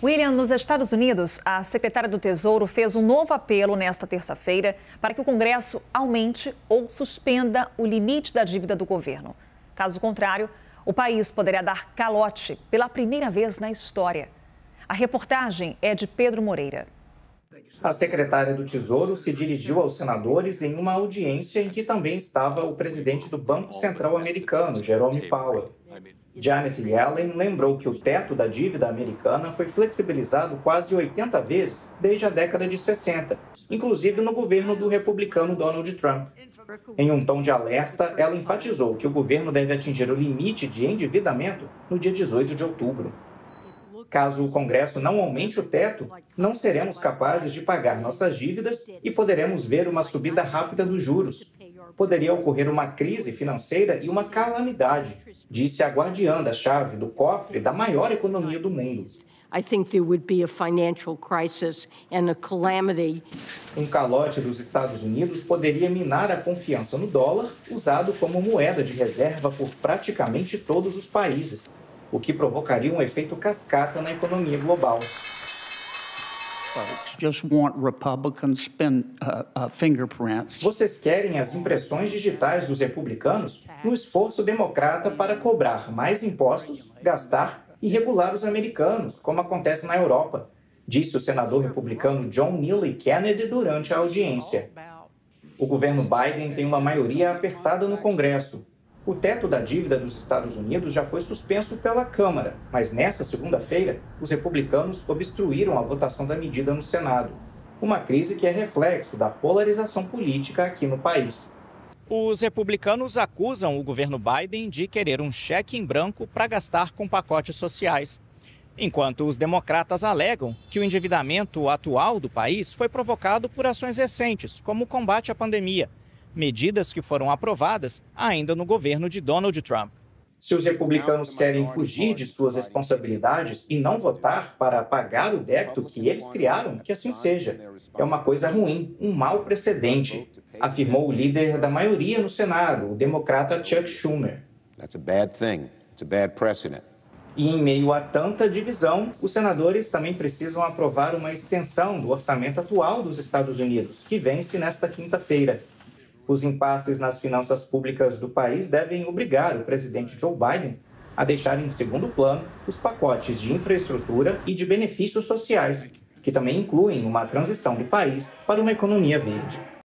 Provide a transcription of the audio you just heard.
William, nos Estados Unidos, a secretária do Tesouro fez um novo apelo nesta terça-feira para que o Congresso aumente ou suspenda o limite da dívida do governo. Caso contrário, o país poderia dar calote pela primeira vez na história. A reportagem é de Pedro Moreira. A secretária do Tesouro se dirigiu aos senadores em uma audiência em que também estava o presidente do Banco Central americano, Jerome Powell. Janet Yellen lembrou que o teto da dívida americana foi flexibilizado quase 80 vezes desde a década de 60, inclusive no governo do republicano Donald Trump. Em um tom de alerta, ela enfatizou que o governo deve atingir o limite de endividamento no dia 18 de outubro. Caso o Congresso não aumente o teto, não seremos capazes de pagar nossas dívidas e poderemos ver uma subida rápida dos juros. Poderia ocorrer uma crise financeira e uma calamidade, disse a guardiã da chave do cofre da maior economia do mundo. I think there would be a financial crisis and a calamity. Um calote dos Estados Unidos poderia minar a confiança no dólar, usado como moeda de reserva por praticamente todos os países, o que provocaria um efeito cascata na economia global. Vocês querem as impressões digitais dos republicanos no esforço democrata para cobrar mais impostos, gastar e regular os americanos, como acontece na Europa, disse o senador republicano John Neely Kennedy durante a audiência. O governo Biden tem uma maioria apertada no Congresso. O teto da dívida dos Estados Unidos já foi suspenso pela Câmara, mas nesta segunda-feira, os republicanos obstruíram a votação da medida no Senado. Uma crise que é reflexo da polarização política aqui no país. Os republicanos acusam o governo Biden de querer um cheque em branco para gastar com pacotes sociais, enquanto os democratas alegam que o endividamento atual do país foi provocado por ações recentes, como o combate à pandemia, medidas que foram aprovadas ainda no governo de Donald Trump. Se os republicanos querem fugir de suas responsabilidades e não votar para pagar o débito que eles criaram, que assim seja. É uma coisa ruim, um mau precedente, afirmou o líder da maioria no Senado, o democrata Chuck Schumer. That's a bad thing. It's a bad precedent. E em meio a tanta divisão, os senadores também precisam aprovar uma extensão do orçamento atual dos Estados Unidos, que vence nesta quinta-feira. Os impasses nas finanças públicas do país devem obrigar o presidente Joe Biden a deixar em segundo plano os pacotes de infraestrutura e de benefícios sociais, que também incluem uma transição do país para uma economia verde.